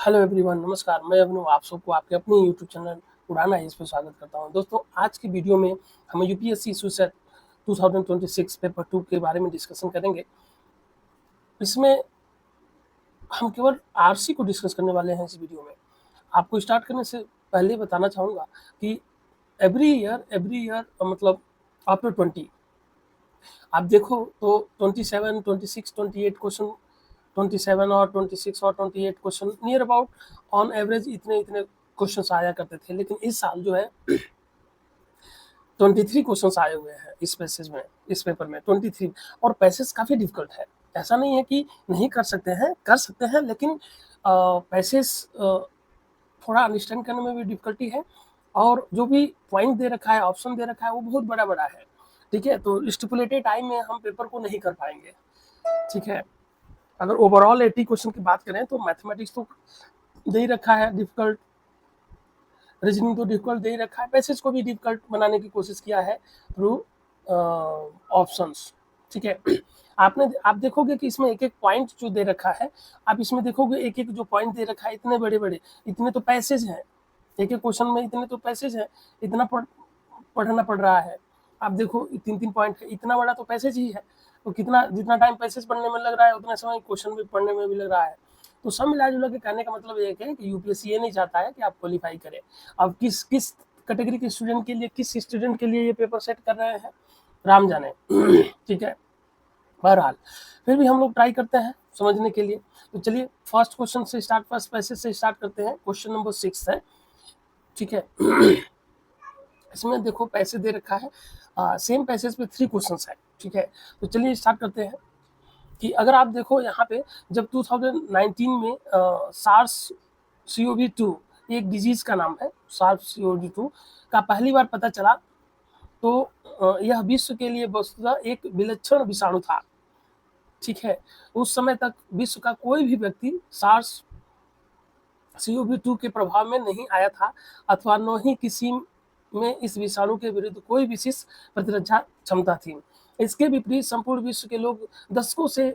Hello everyone, नमस्कार। मैं अभिनव आप सबको आपके अपने यूट्यूब चैनल उड़ाना है इस पर स्वागत करता हूं। दोस्तों, आज की वीडियो में हम यूपीएससी सुसेट 2026 पेपर 2 के बारे में डिस्कशन करेंगे। इसमें हम केवल आरसी को डिस्कस करने वाले हैं इस वीडियो में। आपको स्टार्ट करने से पहले बताना चाहूँगा कि एवरी ईयर मतलब आफ्टर 20 आप देखो तो 27, 26, 28 क्वेश्चन 27 और 26 और 28 question near about on average इतने क्वेश्चंस आया करते थे। लेकिन इस साल जो है 23 क्वेश्चंस आए हुए हैं इस पेपर में 23। और पैसेज काफ़ी डिफिकल्ट है। ऐसा नहीं है कि नहीं कर सकते हैं, लेकिन पैसेज थोड़ा अंडरस्टैंड करने में भी डिफिकल्टी है। और जो भी पॉइंट दे रखा है, ऑप्शन दे रखा है, वो बहुत बड़ा है। ठीक है, तो स्टिपुलेटेड टाइम में हम पेपर को नहीं कर पाएंगे। ठीक है, अगर ओवरऑल 80 क्वेश्चन की बात करें तो मैथमेटिक्स तो दे ही रखा है डिफिकल्ट, रीजनिंग तो डिफिकल्ट दे ही रखा है, पैसेज को भी डिफिकल्ट बनाने की कोशिश किया है थ्रू ऑप्शंस। ठीक है, आप देखोगे कि इसमें एक पॉइंट जो दे रखा है, आप इसमें देखोगे एक जो पॉइंट दे रखा है इतने बड़े इतने तो पैसेज हैं। एक क्वेश्चन में इतने तो पैसेज हैं, इतना पढ़ना पड़ रहा है। आप देखो 3 पॉइंट है, इतना बड़ा तो पैसेज ही है। तो जितना टाइम पैसेज पढ़ने में लग रहा है उतना समय क्वेश्चन भी पढ़ने में भी लग रहा है। तो सब मिला जुला के कहने का मतलब एक है कि यूपीएससी ये नहीं चाहता है कि आप क्वालिफाई करें। अब किस कैटेगरी के स्टूडेंट के लिए, किस स्टूडेंट के लिए ये पेपर सेट कर रहे हैं, राम जाने। ठीक है, बहरहाल फिर भी हम लोग ट्राई करते हैं समझने के लिए। तो चलिए फर्स्ट पैसेज से स्टार्ट करते हैं। क्वेश्चन नंबर 6 है। ठीक है, इसमें देखो पैसेज दे रखा है, सेम पैसेज पे 3 क्वेश्चंस है। ठीक है, तो चलिए स्टार्ट करते हैं कि अगर आप देखो यहाँ पे जब 2019 में सार्स CoV-2 एक डिजीज का नाम है, सार्स CoV-2 का पहली बार पता चला, तो यह विश्व के लिए वस्तुतः एक विलक्षण विषाणु था। ठीक है, उस समय तक विश्व का कोई भी व्यक्ति सार्स CoV-2 के प्रभाव में नहीं आया था, अथवा न ही किसी में इस विषाणु के विरुद्ध कोई विशेष प्रतिरक्षा क्षमता थी। इसके विपरीत संपूर्ण विश्व के लोग दशकों से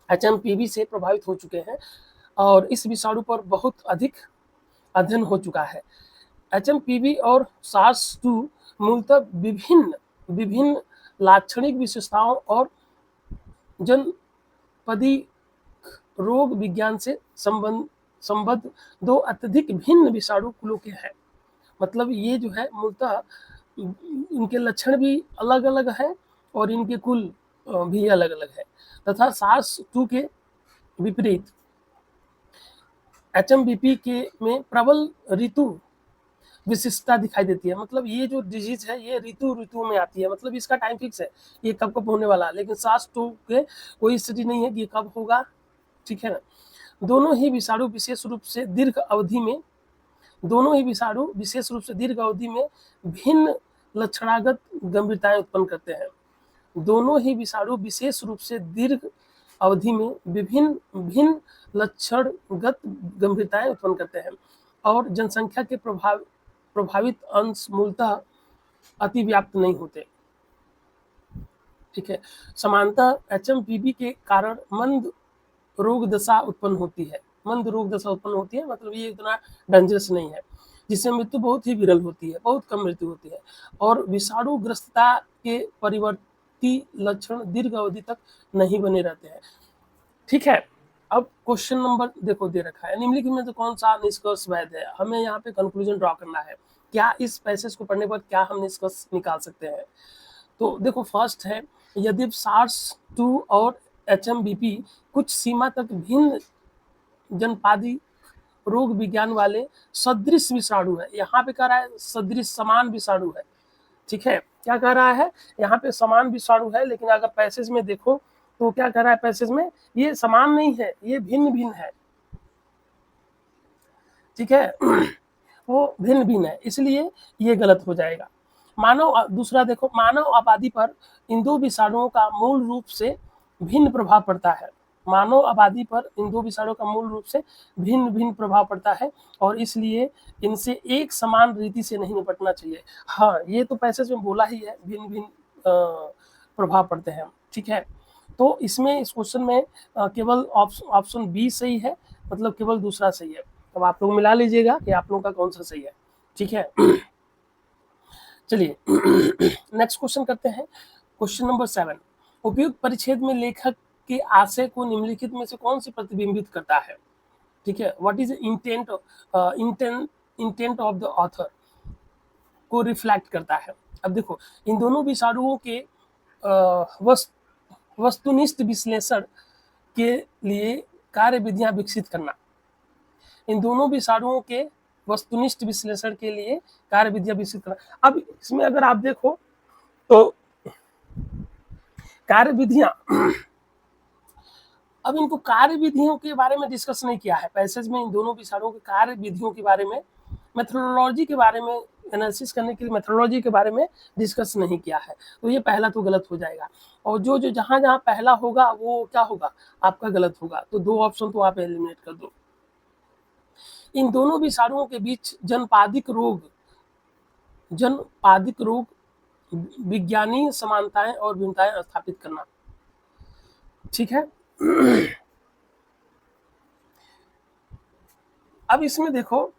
HMPV से प्रभावित हो चुके हैं और इस विषाणु पर बहुत अधिक अध्ययन हो चुका है। HMPV और SARS-2 मूलतः विभिन्न लाक्षणिक विशेषताओं और जनपदी रोग विज्ञान से संबद्ध 2 अत्यधिक भिन्न विषाणु कुलों के हैं। मतलब ये जो है मूलतः इनके लक्षण भी अलग अलग है और इनके कुल भी अलग अलग है। तथा SARS-2 के विपरीत HMPV के में प्रबल ऋतु विशिष्टता दिखाई देती है। मतलब ये जो डिजीज है ये ऋतु में आती है, मतलब इसका टाइम फिक्स है, ये कब होने वाला है। लेकिन SARS-2 के कोई स्थिति नहीं है कि ये कब होगा। ठीक है ना, दोनों ही विषाणु विशेष रूप से दीर्घ अवधि में भिन्न लक्षणागत गंभीरताएं उत्पन्न करते हैं। दोनों ही विषाणु विशेष रूप से दीर्घ अवधि में भिन्न लक्षणगत गंभीरताएं उत्पन्न करते हैं और जनसंख्या के प्रभावित अंश मूलतः अतिव्याप्त नहीं होते। ठीक है, समानतः HMPV के कारण मंद रोग दशा उत्पन्न होती है, मतलब ये इतना डेंजरस नहीं है, जिससे मृत्यु बहुत ही विरल होती है, बहुत कम मृत्यु होती है। और विषाणु ग्रस्तता के परिवर्ती लक्षण दीर्घ अवधि तक नहीं बने रहते हैं। ठीक है, अब क्वेश्चन नंबर देखो दे रखा है, निम्नलिखित में तो कौन सा निष्कर्ष वैध है। हमें यहाँ पे कंक्लूजन ड्रॉ करना है, क्या इस पैसेज को पढ़ने पर क्या हम निष्कर्ष निकाल सकते हैं। तो देखो फर्स्ट है, यदि SARS-2 और HMPV कुछ सीमा तक भिन्न जनपादी रोग विज्ञान वाले सदृश विषाणु है। यहाँ पे कह रहा है सदृश समान विषाणु है। ठीक है, क्या कह रहा है यहाँ पे समान विषाणु है, लेकिन अगर पैसेज में देखो तो क्या कह रहा है पैसेज में, ये समान नहीं है, ये भिन्न है। ठीक है, वो भिन्न है, इसलिए ये गलत हो जाएगा। दूसरा देखो, मानव आबादी पर इन 2 विषाणुओं का मूल रूप से भिन्न प्रभाव पड़ता है। मानव आबादी पर इन 2 विषाणुओं का मूल रूप से भिन्न प्रभाव पड़ता है और इसलिए इनसे एक समान रीति से नहीं निपटना चाहिए। हाँ, ये तो पैसेज में बोला ही है, भिन्न प्रभाव पड़ते हैं। ठीक है, तो इसमें इस क्वेश्चन में केवल ऑप्शन बी सही है, मतलब केवल दूसरा सही है। अब आप लोग मिला लीजिएगा कि आप लोगों का कौन सा सही है, ठीक है। चलिए नेक्स्ट क्वेश्चन करते हैं। क्वेश्चन नंबर 7, उपयुक्त परिच्छेद में लेखक के आशय को निम्नलिखित में से कौन से प्रतिबिंबित करता है, ठीक है। What is intent intent of the author को रिफ्लेक्ट करता है। अब देखो, इन दोनों विषाणुओं के वस्तुनिष्ठ विश्लेषण के लिए कार्य विधियां विकसित करना, इन दोनों विषाणुओं के वस्तुनिष्ठ विश्लेषण के लिए कार्य विधियां विकसित करना। अब इसमें अगर आप देखो तो कार्य विधियां, अब इनको कार्य विधियों के बारे में डिस्कस नहीं किया है पैसेज में। इन दोनों विषाणुओं के कार्य विधियों के बारे में, मेथोडोलॉजी के बारे में, एनालिसिस करने के लिए मेथोडोलॉजी के बारे में डिस्कस नहीं किया है, तो ये पहला तो गलत हो जाएगा। और जो जो जहां जहां पहला होगा वो क्या होगा, आपका गलत होगा। तो 2 ऑप्शन तो आप एलिमिनेट कर दो। इन दोनों विषाणुओं के बीच जनपादिक रोग विज्ञानीय समानताएं और भिन्नताएं स्थापित करना, ठीक है। अब इसमें देखो,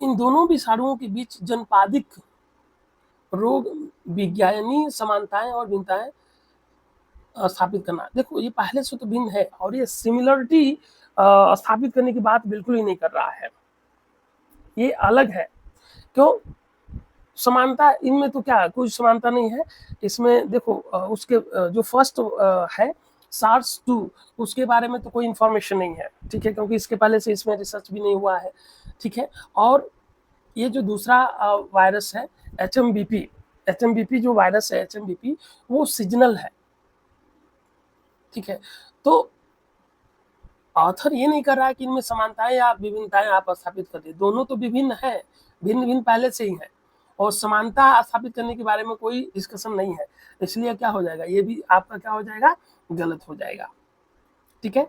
इन दोनों विषाणुओं के बीच जनपादिक रोग विज्ञानीय समानताएं और भिन्नताएं स्थापित करना। देखो, ये पहले से तो भिन्न है और ये सिमिलरिटी स्थापित करने की बात बिल्कुल ही नहीं कर रहा है, ये अलग है। क्यों समानता, इनमें तो क्या कोई समानता नहीं है इसमें। देखो उसके जो फर्स्ट है SARS-2, उसके बारे में तो कोई इंफॉर्मेशन नहीं है, ठीक है, क्योंकि इसके पहले से इसमें रिसर्च भी नहीं हुआ है, ठीक है। और ये जो दूसरा वायरस है HMBP जो वायरस है HMBP, वो सीजनल है, ठीक है। तो ऑथर ये नहीं कर रहा है कि इनमें समानताएं या विभिन्नताएं आप स्थापित कर दे, दोनों तो विभिन्न है, भिन्न पहले से ही है, और समानता स्थापित करने के बारे में कोई डिस्कशन नहीं है। इसलिए क्या हो जाएगा, ये भी आपका क्या हो जाएगा, गलत हो जाएगा, ठीक है।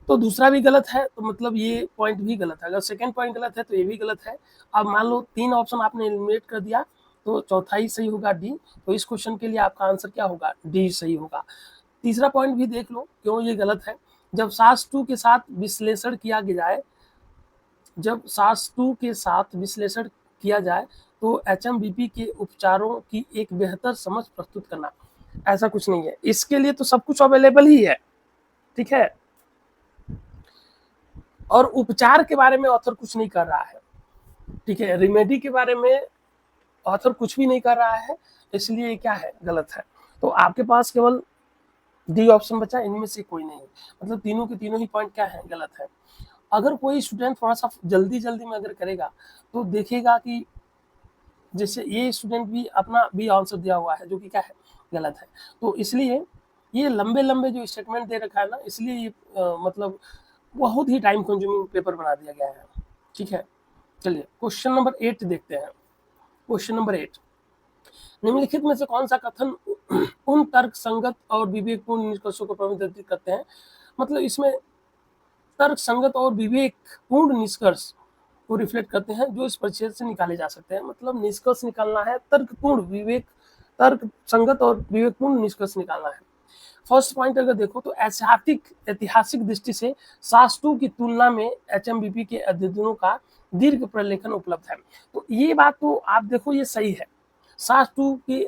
तो दूसरा भी गलत है, तो मतलब ये पॉइंट भी गलत है। अगर सेकंड पॉइंट गलत है तो ये भी गलत है। अब मान लो 3 ऑप्शन आपने एलिमिनेट कर दिया, तो चौथा ही सही होगा डी। तो इस क्वेश्चन के लिए आपका आंसर क्या होगा, डी सही होगा। तीसरा पॉइंट भी देख लो क्यों ये गलत है। जब SARS-2 के साथ विश्लेषण किया जाए, तो HMBP के उपचारों की एक बेहतर समझ प्रस्तुत करना, ऐसा कुछ नहीं है। इसके लिए तो सब कुछ अवेलेबल ही है, ठीक है। और उपचार के बारे में ऑथर कुछ नहीं कर रहा है, ठीक है। रेमेडी के बारे में ऑथर कुछ भी नहीं कर रहा है, इसलिए ये क्या है, गलत है। तो आपके पास केवल डी ऑप्शन बचा, इनमें से कोई नहीं। मतलब तीनों के तीनों ही पॉइंट क्या है, गलत है। अगर कोई स्टूडेंट थोड़ा सा जल्दी में अगर करेगा तो देखेगा कि जैसे ये स्टूडेंट भी अपना भी आंसर दिया हुआ है, जो कि क्या है, गलत है। तो इसलिए ये लंबे जो स्टेटमेंट दे रखा है ना, इसलिए ये मतलब बहुत ही टाइम कंज्यूमिंग पेपर बना दिया गया है, ठीक है। चलिए क्वेश्चन नंबर 8 देखते हैं। क्वेश्चन नंबर 8, निम्नलिखित में से कौन सा कथन उन तर्क संगत और विवेकपूर्ण निष्कर्षों को प्रबंधित करते हैं। मतलब इसमें तर्क संगत और विवेकपूर्ण निष्कर्ष को रिफ्लेक्ट करते हैं जो इस परिच्छेद से निकाले जा सकते हैं। मतलब निष्कर्ष निकालना है, तर्क संगत और विवेकपूर्ण निष्कर्ष निकालना है। फर्स्ट पॉइंट अगर देखो तो ऐतिहासिक दृष्टि से SARS-2 की तुलना में HMBP के अध्ययनों का दीर्घ प्रलेखन उपलब्ध है। तो ये बात तो आप देखो, ये सही है। SARS-2 के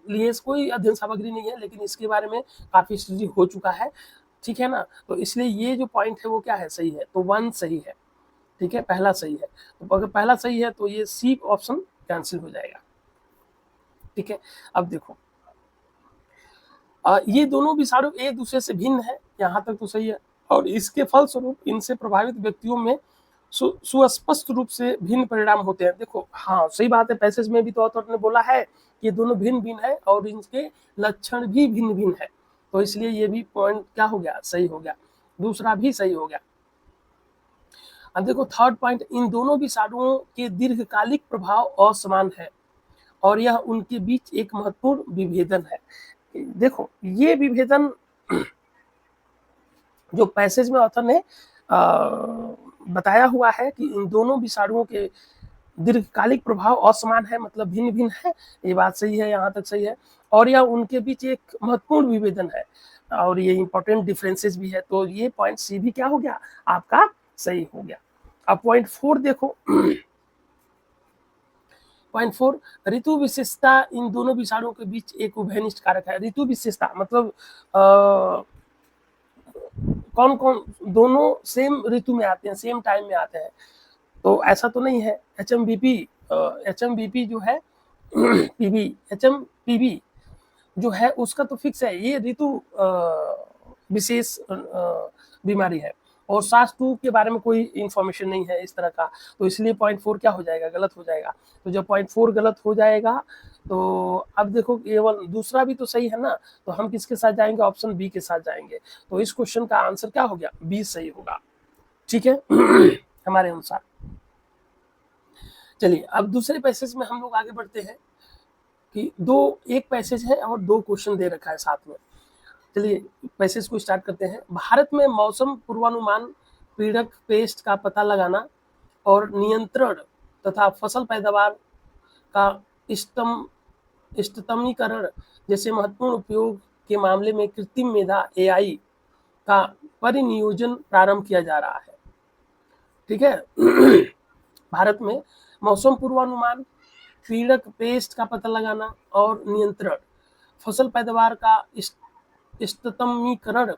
लिए कोई अध्ययन सामग्री नहीं है, लेकिन इसके बारे में काफी स्टडी हो चुका है, ठीक है ना। तो इसलिए ये जो पॉइंट है वो क्या है, सही है। तो 1 सही है, ठीक है, पहला सही है। तो अगर पहला सही है तो ये सी ऑप्शन कैंसिल हो जाएगा, ठीक है। अब देखो ये दोनों विषाणु एक दूसरे से भिन्न है, यहाँ तक तो सही है। और इसके फलस्वरूप इनसे प्रभावित व्यक्तियों में सुस्पष्ट रूप से भिन्न परिणाम होते हैं। देखो हाँ सही बात है, पैसेज में भी तो ऑथर ने बोला है कि ये दोनों भिन्न है और इनके लक्षण भी भिन्न है। तो इसलिए ये भी पॉइंट क्या हो गया, सही हो गया। दूसरा भी सही हो गया। अब देखो थर्ड पॉइंट, इन दोनों विषाणुओं के दीर्घकालिक प्रभाव असमान है और यह उनके बीच एक महत्वपूर्ण विभेदन है। देखो ये विभेदन जो पैसेज में ऑथर ने बताया हुआ है कि इन दोनों विषाणुओं के दीर्घकालिक प्रभाव असमान है, मतलब भिन्न भिन्न है, ये बात सही है, यहाँ तक सही है। और यह उनके बीच एक महत्वपूर्ण विभेदन है और ये इंपॉर्टेंट डिफरेंसेस भी है, तो ये पॉइंट सी भी क्या हो गया आपका सही हो गया। अब पॉइंट 4 देखो। पॉइंट 4, ऋतु विशेषता इन दोनों विषाणुओं के बीच एक उभयनिष्ठ कारक है। ऋतु विशेषता मतलब कौन कौन दोनों सेम ऋतु में आते हैं, सेम टाइम में आते हैं, तो ऐसा तो नहीं है। एचएमबीपी जो है पीबी एचएमपीबी जो है उसका तो फिक्स है, ये ऋतु विशेष बीमारी है और सास 2 के बारे में कोई इंफॉर्मेशन नहीं है इस तरह का, तो इसलिए पॉइंट 4 क्या हो जाएगा, गलत हो जाएगा। तो जब पॉइंट 4 गलत हो जाएगा तो अब देखो केवल दूसरा भी तो सही है ना, तो हम किसके साथ जाएंगे, ऑप्शन बी के साथ जाएंगे। तो इस क्वेश्चन का आंसर क्या हो गया, बी सही होगा, ठीक है हमारे अनुसार। चलिए अब दूसरे पैसेज में हम लोग आगे बढ़ते हैं कि एक पैसेज है और 2 क्वेश्चन दे रखा है साथ में। चलिए पैसेज को स्टार्ट करते हैं। भारत में मौसम पूर्वानुमान, पीड़क पेस्ट का पता लगाना और नियंत्रण तथा फसल पैदावार का इष्टतमीकरण जैसे महत्वपूर्ण उपयोग के मामले में कृत्रिम मेधा एआई का परिनियोजन प्रारंभ किया जा रहा है, ठीक है भारत में मौसम पूर्वानुमान, पीड़क पेस्ट का पता लगाना और नियंत्रण, फसल पैदावार का इष्टतमीकरण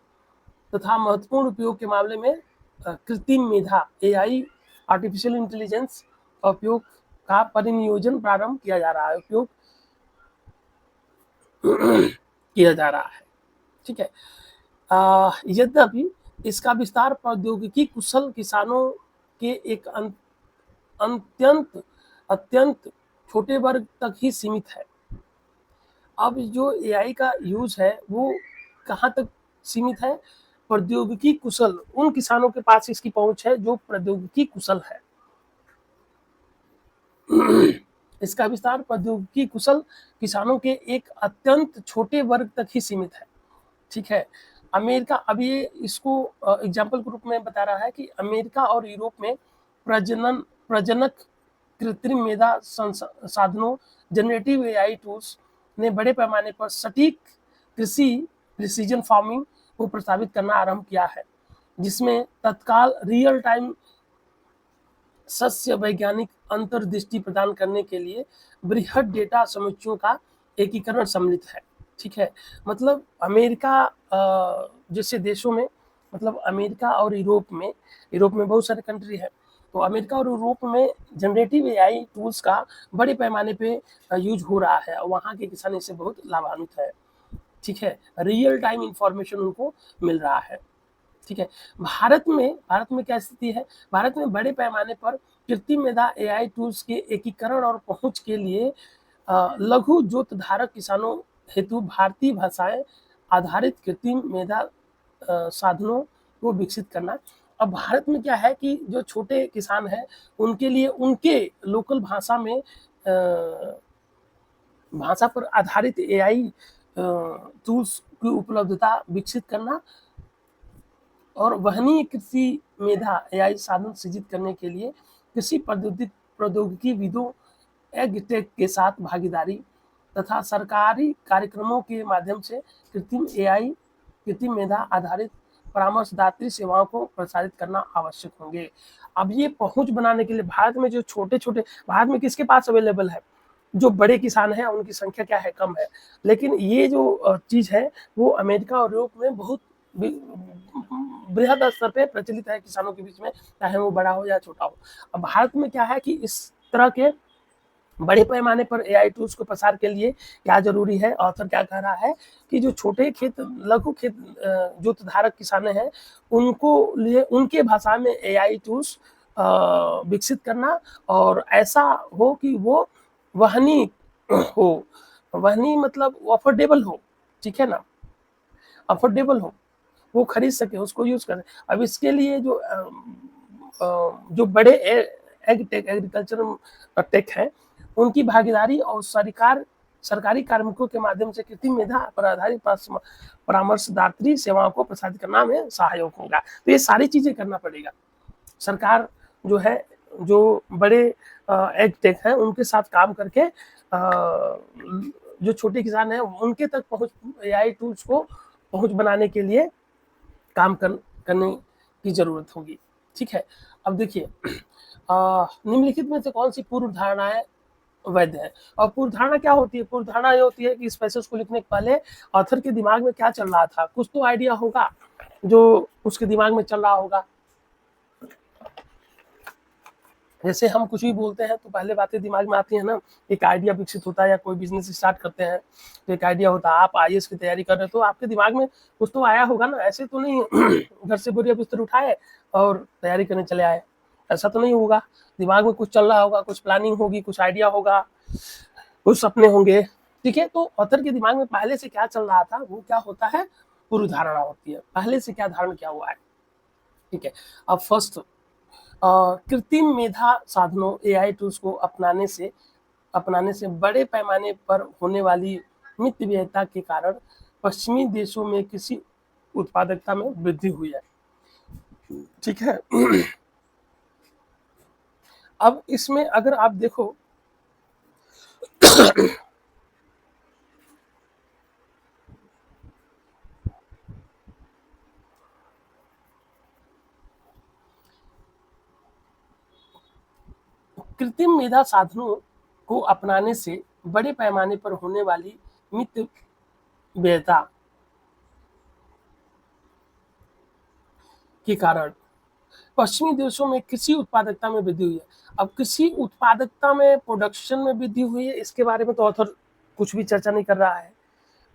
तथा महत्वपूर्ण उपयोग के मामले में कृत्रिम मेधा एआई आर्टिफिशियल इंटेलिजेंस का उपयोग का परिनियोजन प्रारंभ किया जा रहा है, उपयोग किया जा रहा है, ठीक है। यद्यपि इसका विस्तार प्रौद्योगिकी कुशल किसानों के एक अत्यंत छोटे वर्ग तक ही सीमित है। अब जो एआई का यूज है वो कहाँ तक सीमित है, प्रौद्योगिकी कुशल, उन किसानों के पास इसकी पहुंच है जो प्रौद्योगिकी कुशल है। इसका विस्तार प्रौद्योगिकी कुशल किसानों के एक अत्यंत छोटे वर्ग तक ही सीमित है, ठीक है। अमेरिका, अब ये इसको एग्जाम्पल के रूप में बता रहा है कि अमेरिका और यूरोप में प्रजनक कृत्रिम मेधा साधनों जनरेटिव एआई टूल्स ने बड़े पैमाने पर सटीक कृषि प्रिसीजन फार्मिंग को प्रस्तावित करना आरंभ किया है, जिसमें तत्काल रियल टाइम सस्य वैज्ञानिक अंतर्दृष्टि प्रदान करने के लिए बृहद डेटा समुच्चयों का एकीकरण सम्मिलित है, ठीक है। मतलब अमेरिका जैसे देशों में, मतलब अमेरिका और यूरोप में बहुत सारे कंट्री है, तो अमेरिका और यूरोप में जनरेटिव एआई टूल्स का बड़े पैमाने पे यूज हो रहा है और वहाँ के किसान इससे बहुत लाभान्वित है, ठीक है। रियल टाइम इंफॉर्मेशन उनको मिल रहा है, ठीक है। भारत में क्या स्थिति है, भारत में बड़े पैमाने पर कृत्रिम मेधा एआई टूल्स के एकीकरण और पहुंच के लिए लघु जोत धारक किसानों हेतु भारतीय भाषाएं आधारित कृत्रिम मेधा साधनों को विकसित करना। अब भारत में क्या है कि जो छोटे किसान हैं उनके लिए उनके लोकल भाषा में भाषा पर आधारित एआई टूल्स की उपलब्धता विकसित करना और वहनीय कृषि मेधा एआई साधन सृजित करने के लिए कृषि प्रौद्योगिकी विदों एग्टेक के साथ भागीदारी तथा सरकारी कार्यक्रमों के माध्यम से कृत्रिम मेधा आधारित परामर्शदात्री सेवाओं को प्रसारित करना आवश्यक होंगे। अब ये पहुंच बनाने के लिए भारत में जो भारत में किसके पास अवेलेबल है, जो बड़े किसान हैं उनकी संख्या क्या है, कम है, लेकिन ये जो चीज है वो अमेरिका और यूरोप में बहुत बृहद स्तर पे प्रचलित है किसानों के बीच में, चाहे वो बड़ा हो या छोटा हो। अब भारत में क्या है कि इस तरह के बड़े पैमाने पर एआई टूल्स को प्रसार के लिए क्या जरूरी है, ऑथर क्या कह रहा है कि जो छोटे खेत, लघु खेत जोतधारक किसान हैं उनको लिए उनके भाषा में एआई टूल्स विकसित करना और ऐसा हो कि वो वहनी हो, वहनी मतलब अफोर्डेबल हो, ठीक है ना, अफोर्डेबल हो, वो खरीद सके, उसको यूज करें। अब इसके लिए जो बड़े एग्रीकल्चर टेक हैं उनकी भागीदारी और सरकारी कार्मिकों के माध्यम से कृत्रिम मेधा पर आधारित परामर्शदात्री सेवाओं को प्रसारित करना में सहायक होगा। तो ये सारी चीजें करना पड़ेगा। सरकार जो है जो बड़े एग्टेक हैं उनके साथ काम करके जो छोटे किसान हैं उनके तक पहुँच एआई टूल्स को पहुँच बनाने के लिए काम करने की ज़रूरत होगी। ठीक है? अब देखिए निम्नलिखित में से कौन-सी पूर्व धारणाएँ वैध है? और पूर्व धारणा क्या होती है? पूर्व धारणा ये होती है कि इस पैसेज को लिखने के पहले ऑथर के दिमाग में क्या चल रहा था? कुछ तो आइडिया होगा जो उसके दिमाग में चल रहा होगा। जैसे हम कुछ भी बोलते हैं तो पहले बातें दिमाग में आती है ना, एक आइडिया विकसित होता है या कोई बिजनेस स्टार्ट करते हैं तो एक आइडिया होता है, आप आईएएस की तैयारी कर रहे हो तो आपके दिमाग में कुछ तो आया होगा ना, ऐसे तो नहीं घर से बोरिया बिस्तर उठाए और तैयारी करने चले आए, ऐसा तो नहीं होगा। दिमाग में कुछ चल रहा होगा, कुछ प्लानिंग होगी, कुछ आइडिया होगा, कुछ सपने होंगे। ठीक है, तो ऑथर के दिमाग में पहले से क्या चल रहा था वो क्या होता है, पूर्व धारणा होती है, पहले से क्या धारण किया हुआ है। ठीक है, अब फर्स्ट कृत्रिम मेधा साधनों एआई टूल्स को अपनाने से बड़े पैमाने पर होने वाली मितव्ययता के कारण पश्चिमी देशों में कृषि उत्पादकता में वृद्धि हुई है। ठीक है अब इसमें अगर आप देखो कृत्रिम मेधा साधनों को अपनाने से बड़े पैमाने पर होने वाली मितव्ययता के कारण पश्चिमी देशों में कृषि उत्पादकता में वृद्धि हुई है। अब कृषि उत्पादकता में प्रोडक्शन में वृद्धि हुई है, इसके बारे में तो ऑथर कुछ भी चर्चा नहीं कर रहा है।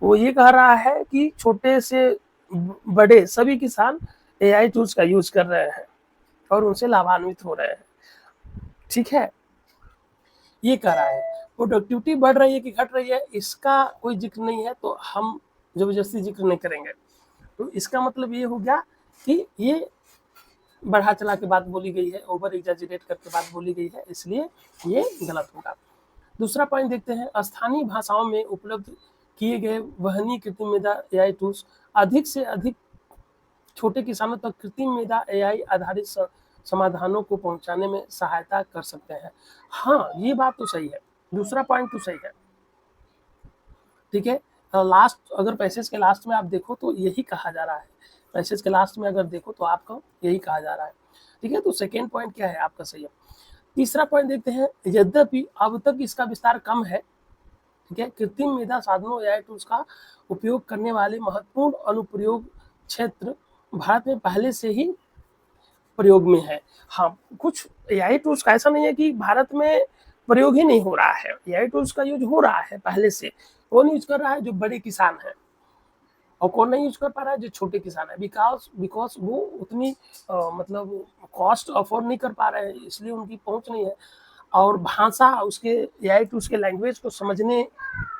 वो ये कह रहा है कि छोटे से बड़े सभी किसान एआई टूल्स का यूज कर रहे हैं और उनसे लाभान्वित हो रहे हैं। ठीक है, ये कह रहा है। प्रोडक्टिविटी बढ़ रही है कि घट रही है इसका कोई जिक्र नहीं है, तो हम जबरदस्ती जिक्र नहीं करेंगे। तो इसका मतलब ये हो गया कि ये बढ़ा चला के बात बोली गई है, ओवर एग्जैजरेट करके बात बोली गई है, इसलिए ये गलत होगा। दूसरा पॉइंट देखते हैं, स्थानीय भाषाओं में उपलब्ध किए गए वहनीय कृत्रिम मेधा एआई टूल्स अधिक से अधिक छोटे किसानों तक कृत्रिम मेधा एआई आधारित समाधानों को पहुंचाने में सहायता कर सकते हैं। हाँ, ये बात तो सही है, दूसरा पॉइंट तो सही है। ठीक है, लास्ट अगर पैसेज के लास्ट में आप देखो तो यही कहा जा रहा है, पैसेज के लास्ट में अगर देखो तो आपको यही कहा जा रहा है। ठीक है, तो सेकेंड पॉइंट क्या है आपका, सही है। तीसरा पॉइंट देखते हैं, यद्यपि अब तक इसका विस्तार कम है। ठीक है, कृत्रिम मेधा साधनों एआई टूल्स का उपयोग करने वाले महत्वपूर्ण अनुप्रयोग क्षेत्र भारत में पहले से ही प्रयोग में है। हाँ, कुछ एआई टूल्स का ऐसा नहीं है कि भारत में प्रयोग ही नहीं हो रहा है, एआई टूल्स का यूज हो रहा है पहले से। कौन यूज कर रहा है, जो बड़े किसान हैं, और कौन नहीं यूज कर पा रहा है, जो छोटे किसान है, बिकॉज वो उतनी मतलब कॉस्ट अफोर्ड नहीं कर पा रहे हैं, इसलिए उनकी पहुंच नहीं है। और भाषा उसके एआई टूल्स के लैंग्वेज को समझने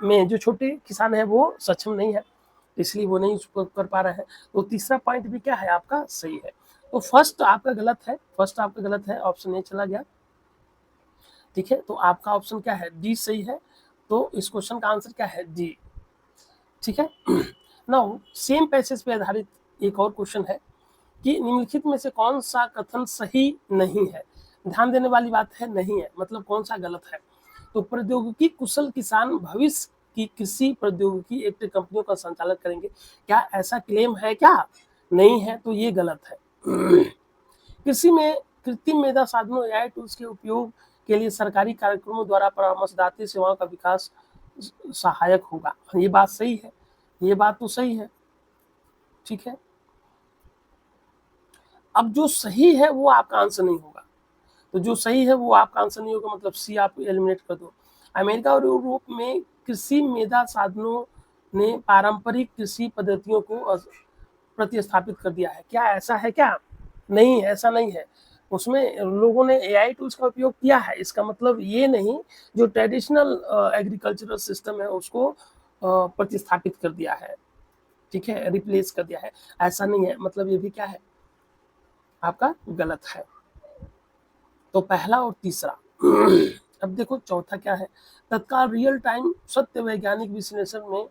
में जो छोटे किसान है वो सक्षम नहीं है, इसलिए वो नहीं कर पा रहे हैं। तो तीसरा पॉइंट भी क्या है आपका, सही है। तो फर्स्ट आपका गलत है, फर्स्ट आपका गलत है, ऑप्शन ए चला गया। ठीक है, तो आपका ऑप्शन क्या है, डी सही है। तो इस क्वेश्चन का आंसर क्या है, डी। ठीक है, नाउ सेम पैसेज पे आधारित एक और क्वेश्चन है कि निम्नलिखित में से कौन सा कथन सही नहीं है। ध्यान देने वाली बात है, नहीं है मतलब कौन सा गलत है। तो प्रौद्योगिकी कुशल किसान भविष्य की कृषि प्रौद्योगिकी एक्ट कंपनियों का संचालन करेंगे, क्या ऐसा क्लेम है क्या, नहीं है, तो ये गलत है। कृषि में कृत्रिम मेधा साधनों एआई टूल्स के उपयोग के लिए सरकारी कार्यक्रमों द्वारा परामर्शदात्री सेवाओं का विकास सहायक होगा, ये बात सही है, ये बात तो सही है। ठीक है, अब जो सही है वो आपका आंसर नहीं होगा, तो जो सही है वो आपका आंसर नहीं होगा, मतलब सी आप एलिमिनेट कर दो। अमेरिका और यूरोप में कृषि मेधा साधनों ने पारंपरिक कृषि पद्धतियों को प्रतिस्थापित कर दिया है, क्या ऐसा है क्या, नहीं, ऐसा नहीं है। उसमें लोगों ने एआई टूल्स का उपयोग किया है, इसका मतलब ये नहीं जो ट्रेडिशनल एग्रीकल्चरल सिस्टम है उसको प्रतिस्थापित कर दिया है। ठीक है, रिप्लेस कर दिया है, ऐसा नहीं है, मतलब ये भी क्या है आपका गलत है। तो पहला और तीसरा अब देखो चौथा क्या है, तत्काल रियल टाइम सत्य वैज्ञानिक विश्लेषण में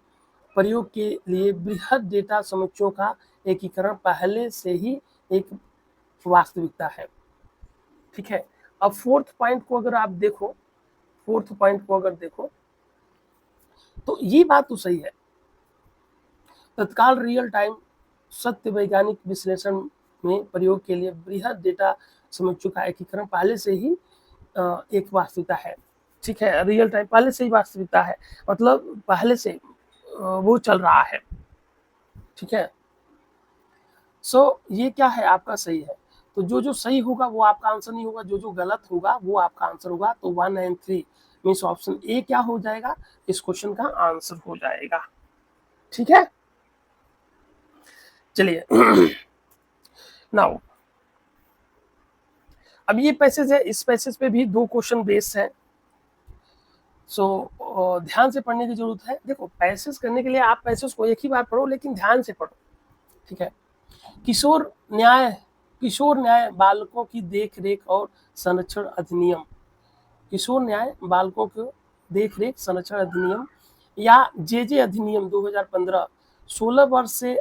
प्रयोग के लिए बृहद डेटा समुच्चयों का एकीकरण पहले से ही एक वास्तविकता है। ठीक है, अब फोर्थ पॉइंट को अगर आप देखो, फोर्थ पॉइंट को अगर देखो तो ये बात तो सही है, तत्काल रियल टाइम सत्य वैज्ञानिक विश्लेषण में प्रयोग के लिए बृहद डेटा समुच्चय का एकीकरण पहले से ही एक वास्तविकता है। ठीक है, रियल टाइम पहले से ही वास्तविकता है, मतलब पहले से वो चल रहा है। ठीक है, सो ये क्या है, आपका सही है। तो जो जो सही होगा वो आपका आंसर नहीं होगा, जो जो गलत होगा वो आपका आंसर होगा। तो 1 एंड 3 मीन्स ऑप्शन ए क्या हो जाएगा, इस क्वेश्चन का आंसर हो जाएगा। ठीक है, चलिए नाउ अब ये पैसेज है, इस पैसेज पे भी 2 क्वेश्चन बेस्ड है। सो ध्यान से पढ़ने की जरूरत है। देखो, पैसेज करने के लिए आप पैसेज को एक ही बार पढ़ो, लेकिन ध्यान से पढ़ो। ठीक है, किशोर न्याय बालकों की देख रेख और संरक्षण अधिनियम, किशोर न्याय बालकों को देख रेख संरक्षण अधिनियम या जे अधिनियम 2015 16 वर्ष से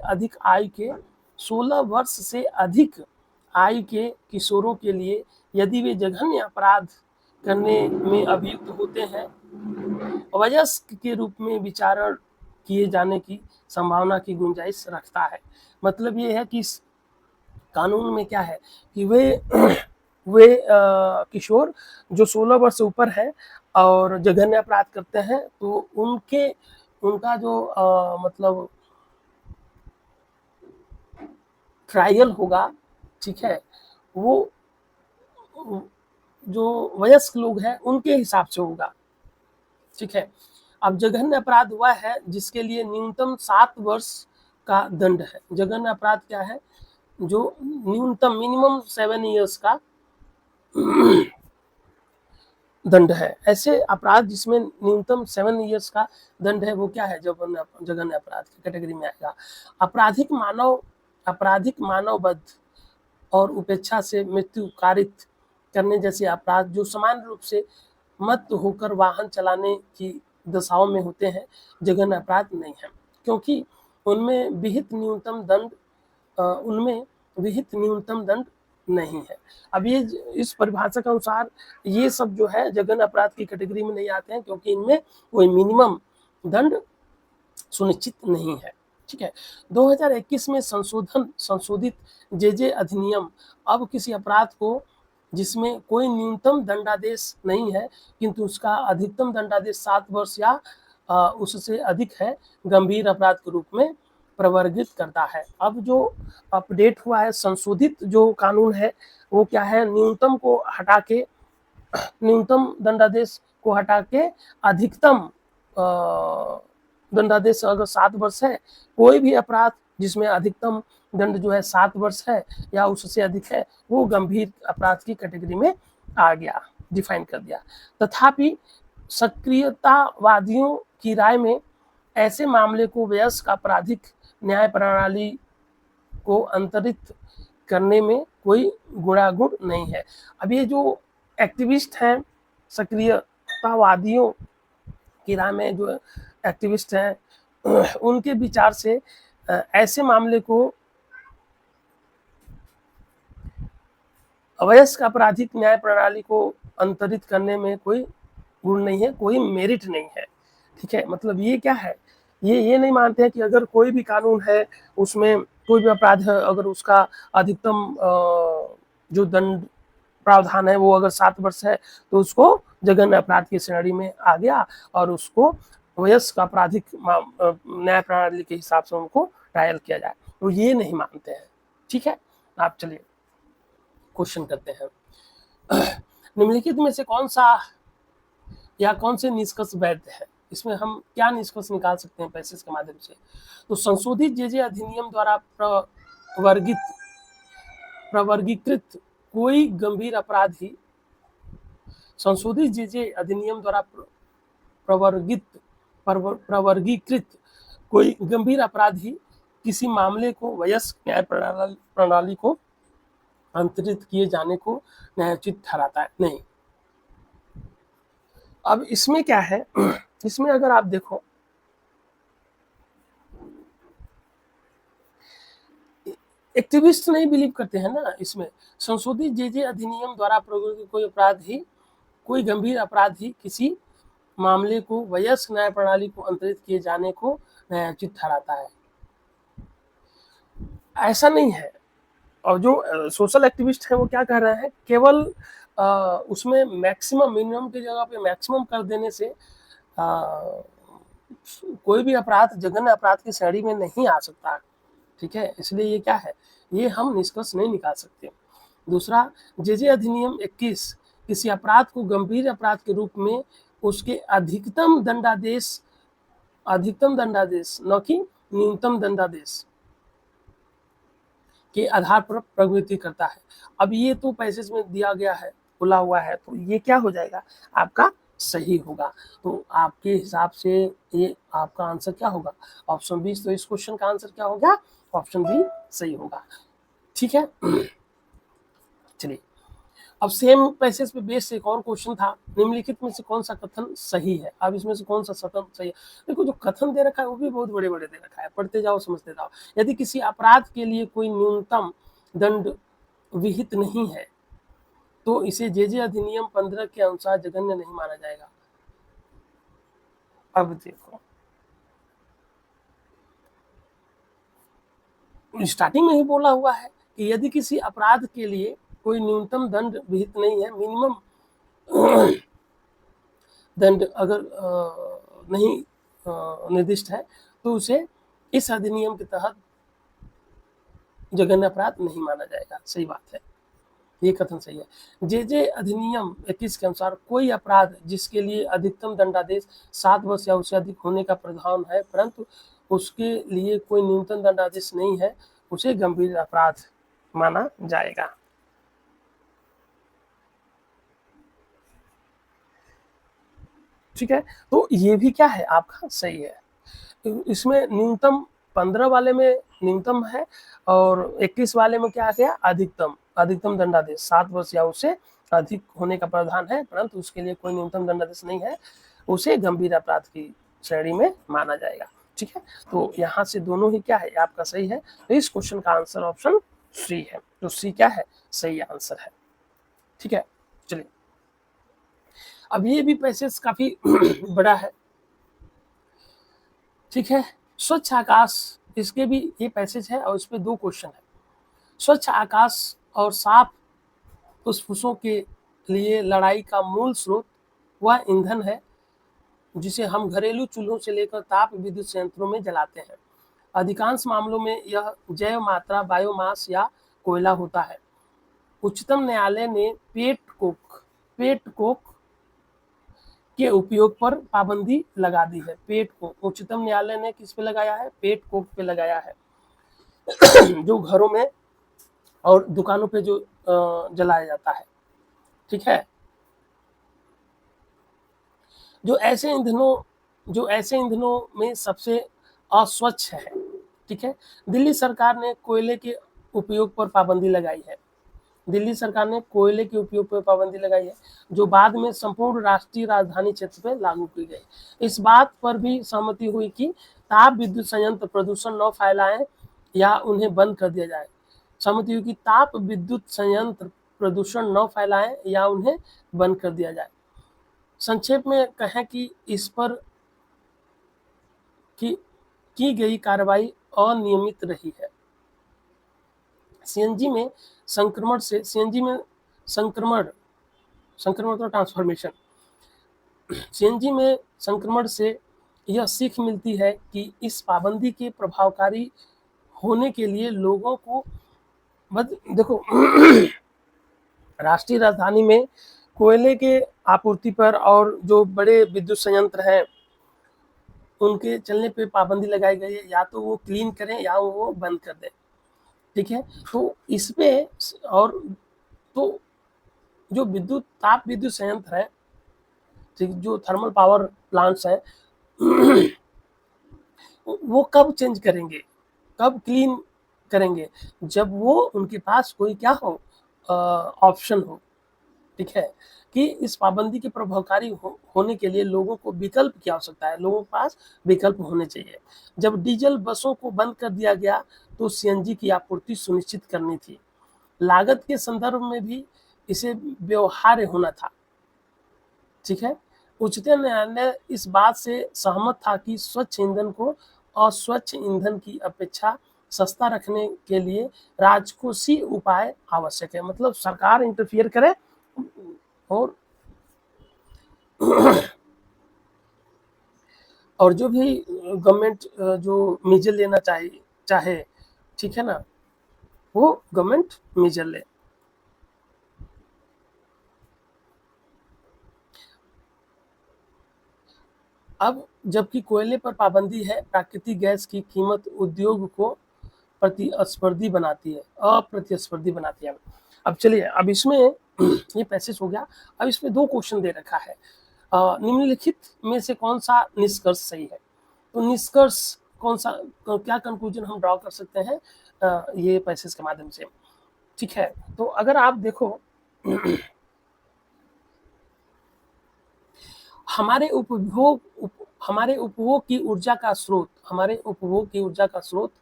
अधिक आयु के किशोरों के लिए यदि वे जघन्य अपराध करने में अभियुक्त होते हैं, वयस्क के रूप में विचारण किए जाने की संभावना की गुंजाइश रखता है। मतलब ये है कि इस कानून में क्या है कि वे किशोर जो 16 वर्ष से ऊपर है और जघन्य अपराध करते हैं, तो उनका जो मतलब ट्रायल होगा, ठीक है, वो जो वयस्क लोग हैं उनके हिसाब से होगा। ठीक है, अब जघन्य अपराध हुआ है जिसके लिए न्यूनतम 7 वर्ष का दंड है। जघन्य अपराध क्या है, जो न्यूनतम मिनिमम 7 इयर्स का दंड है। ऐसे अपराध जिसमें न्यूनतम 7 इयर्स का दंड है वो क्या है, जघन्य अपराध की कैटेगरी में आएगा। आपराधिक मानववध और उपेक्षा से मृत्यु कारित करने जैसे अपराध जो समान रूप से मत होकर वाहन चलाने की दशाओं में होते हैं, जघन्य अपराध नहीं है, क्योंकि उनमें विहित न्यूनतम दंड नहीं है। अब ये इस परिभाषा के अनुसार ये सब जो है जघन्य अपराध की कैटेगरी में नहीं आते हैं, क्योंकि इनमें कोई मिनिमम दंड सुनिश्चित नहीं है। ठीक है, 2021 में संशोधित जे अधिनियम अब किसी अपराध को जिसमें कोई न्यूनतम दंडादेश नहीं है किंतु उसका अधिकतम दंडादेश 7 वर्ष या उससे अधिक है, गंभीर अपराध के रूप में प्रवर्गित करता है। अब जो अपडेट हुआ है, संशोधित जो कानून है वो क्या है, न्यूनतम दंडादेश को हटा के अधिकतम दंडादेश अगर 7 वर्ष है, कोई भी अपराध जिसमें अधिकतम दंड जो है 7 वर्ष है या उससे अधिक है, वो गंभीर अपराध की कैटेगरी में आ गया, डिफाइन कर दिया। तथापि सक्रियतावादियों की राय में ऐसे मामले को वयस्क आपराधिक न्याय प्रणाली को अंतरित करने में कोई गुणागुण नहीं है। अब ये जो एक्टिविस्ट हैं, सक्रियतावादियों की राय में जो एक्टिविस्ट हैं उनके विचार से ऐसे मामले को अवयस्क आपराधिक न्याय प्रणाली को अंतरित करने में कोई गुण नहीं है, कोई मेरिट नहीं है। ठीक है, मतलब ये क्या है, ये नहीं मानते हैं कि अगर कोई भी कानून है उसमें कोई भी अपराध है, अगर उसका अधिकतम जो दंड प्रावधान है वो अगर 7 वर्ष है तो उसको जघन्य अपराध की श्रेणी में आ गया और उसको वयस्क आपराधिक न्याय प्रणाली के हिसाब से उनको ट्रायल किया जाए, तो ये नहीं मानते हैं। ठीक है, आप चलिए क्वेश्चन करते हैं। निम्नलिखित में से कौन से निष्कर्ष वैध है, इसमें हम क्या निष्कर्ष निकाल सकते हैं पैसेज के माध्यम से। तो संशोधित जे अधिनियम द्वारा प्रवर्गीकृत कोई गंभीर अपराधी, संशोधित जे अधिनियम द्वारा प्रवर्गीकृत कोई गंभीर अपराधी किसी मामले को वयस्क न्याय प्रणाली को अंतरित किए जाने को न्यायोचित ठहराता है नहीं। अब इसमें क्या है, इसमें अगर आप देखो एक्टिविस्ट नहीं बिलीव करते हैं ना इसमें। संशोधित जे अधिनियम द्वारा प्रवर्तित कोई गंभीर अपराध ही किसी मामले को वयस्क न्याय प्रणाली को अंतरित किए जाने को न्यायोचित ठहराता है। ऐसा नहीं है। और जो सोशल एक्टिविस्ट है वो क्या कह रहे हैं, केवल उसमें मैक्सिमम मिनिमम की जगह पे मैक्सिमम कर देने से कोई भी अपराध जघन्य अपराध की श्रेणी में नहीं आ सकता। ठीक है, इसलिए ये क्या है, ये हम निष्कर्ष नहीं निकाल सकते। दूसरा, जे अधिनियम 21 किसी अपराध को गंभीर अपराध के रूप में उसके अधिकतम दंडादेश न कि न्यूनतम दंडादेश के आधार पर प्रवृत्ति करता है। अब ये तो पैसेज में दिया गया है, खुला हुआ है, तो ये क्या हो जाएगा, आपका सही होगा। तो आपके हिसाब से ये आपका आंसर क्या होगा, ऑप्शन बी। तो इस क्वेश्चन का आंसर क्या होगा, ऑप्शन बी सही होगा। ठीक है, चलिए अब सेम पैसेज पे बेस से एक और क्वेश्चन था, निम्नलिखित में से कौन सा कथन सही है। अब इसमें से कौन सा कथन सही है, देखो जो कथन दे रखा है वो भी बहुत बड़े बड़े दे रखा है, पढ़ते जाओ समझते जाओ। यदि किसी अपराध के लिए कोई न्यूनतम दंड विहित नहीं है तो इसे जे अधिनियम 15 के अनुसार जघन्य नहीं माना जाएगा। अब देखो स्टार्टिंग में ही बोला हुआ है कि यदि किसी अपराध के लिए कोई न्यूनतम दंड विहित नहीं है, मिनिमम दंड अगर नहीं निर्दिष्ट है तो उसे इस अधिनियम के तहत जघन्य अपराध नहीं माना जाएगा। सही बात है, ये कथन सही है। जे अधिनियम 21 के अनुसार कोई अपराध जिसके लिए अधिकतम दंडादेश 7 वर्ष या उससे अधिक होने का प्रावधान है परंतु उसके लिए कोई न्यूनतम दंडादेश नहीं है, उसे गंभीर अपराध माना जाएगा। ठीक है, तो ये भी क्या है, आपका सही है। इसमें न्यूनतम 15 वाले में न्यूनतम है और 21 वाले में क्या आ गया, अधिकतम दंडादेश 7 वर्ष या उससे अधिक होने का प्रावधान है परंतु उसके लिए कोई न्यूनतम दंडादेश नहीं है, उसे गंभीर अपराध की श्रेणी में माना जाएगा। ठीक है, तो यहाँ से दोनों ही क्या है, आपका सही है। तो इस क्वेश्चन का आंसर ऑप्शन सी है, तो सी क्या है, सही आंसर है। ठीक है, चलिए अब ये भी पैसेज काफी बड़ा है। ठीक है, स्वच्छ आकाश, इसके भी ये पैसेज है और इस पे 2 क्वेश्चन है। स्वच्छ आकाश और साफ फुसफुसों के लिए लड़ाई का मूल स्रोत वह ईंधन है जिसे हम घरेलू चूल्हों से लेकर ताप विद्युत संयंत्रों में जलाते हैं। अधिकांश मामलों में यह जैव मात्रा बायोमास या कोयला होता है। उच्चतम न्यायालय ने पेट कोक के उपयोग पर पाबंदी लगा दी है। पेट को उच्चतम न्यायालय ने किस पे लगाया है, पेट कोक पे लगाया है जो घरों में और दुकानों पे जो जलाया जाता है। ठीक है, जो ऐसे ईंधनों में सबसे अस्वच्छ है। ठीक है, दिल्ली सरकार ने कोयले के उपयोग पर पाबंदी लगाई है। दिल्ली सरकार ने कोयले के उपयोग पर पाबंदी लगाई है जो बाद में संपूर्ण राष्ट्रीय राजधानी क्षेत्र पर लागू की गई। इस बात पर भी सहमति हुई कि ताप विद्युत संयंत्र प्रदूषण न फैलाएं या उन्हें बंद कर दिया जाए। सहमति हुई कि ताप विद्युत संयंत्र प्रदूषण न फैलाएं या उन्हें बंद कर दिया जाए। संक्षेप में कहें कि इस पर की गई कार्रवाई अनियमित रही है। सीएनजी में संक्रमण तो ट्रांसफॉर्मेशन, सीएनजी में संक्रमण से यह सीख मिलती है कि इस पाबंदी के प्रभावकारी होने के लिए लोगों को देखो राष्ट्रीय राजधानी में कोयले के आपूर्ति पर और जो बड़े विद्युत संयंत्र हैं उनके चलने पे पाबंदी लगाई गई है, या तो वो क्लीन करें या वो बंद कर दें। ठीक है, तो इसपे और तो जो ताप विद्युत संयंत्र है, जो थर्मल पावर प्लांट्स हैं वो कब चेंज करेंगे, कब क्लीन करेंगे, जब वो उनके पास कोई क्या हो, ऑप्शन हो। ठीक है, कि इस पाबंदी के प्रभावकारी होने के लिए लोगों को विकल्प की आवश्यकता है, लोगों के पास विकल्प होने चाहिए। जब डीजल बसों को बंद कर दिया गया तो सीएनजी की आपूर्ति सुनिश्चित करनी थी। लागत के संदर्भ में भी इसे व्यवहार्य होना था। ठीक है, उच्चतम न्यायालय इस बात से सहमत था कि स्वच्छ ईंधन को अस्वच्छ ईंधन की अपेक्षा सस्ता रखने के लिए राजकोषीय उपाय आवश्यक है। मतलब सरकार इंटरफियर करे और और जो भी गवर्नमेंट जो मेजर लेना चाहे, ठीक है ना, वो गवर्नमेंट मेजर ले। अब जबकि कोयले पर पाबंदी है, प्राकृतिक गैस की कीमत उद्योग को प्रतिस्पर्धी बनाती है, अप्रतिस्पर्धी बनाती है। अब चलिए, अब इसमें ये पैसेज हो गया। अब इसमें 2 क्वेश्चन दे रखा है। निम्नलिखित में से कौन सा निष्कर्ष सही है? तो निष्कर्ष कौन सा, क्या कंक्लूजन हम ड्रॉ कर सकते हैं ये पैसेज के माध्यम से? ठीक है, तो अगर आप देखो हमारे उपभोग की ऊर्जा का स्रोत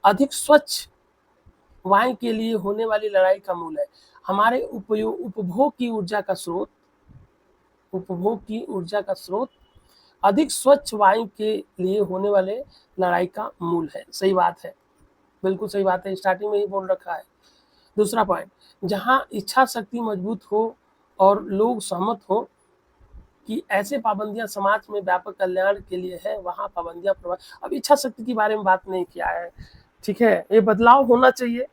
अधिक स्वच्छ वायु के लिए होने वाली लड़ाई का मूल है। हमारे उपभोग की ऊर्जा का स्रोत अधिक स्वच्छ वायु के लिए होने वाले लड़ाई का मूल है। सही बात है, बिल्कुल सही बात है, स्टार्टिंग में ही बोल रखा है। दूसरा पॉइंट, जहां इच्छा शक्ति मजबूत हो और लोग सहमत हो कि ऐसे पाबंदियां समाज में व्यापक कल्याण के लिए है, वहां पाबंदियां प्रभाव। अब इच्छा शक्ति के बारे में बात नहीं किया है, ठीक है, ये बदलाव होना चाहिए,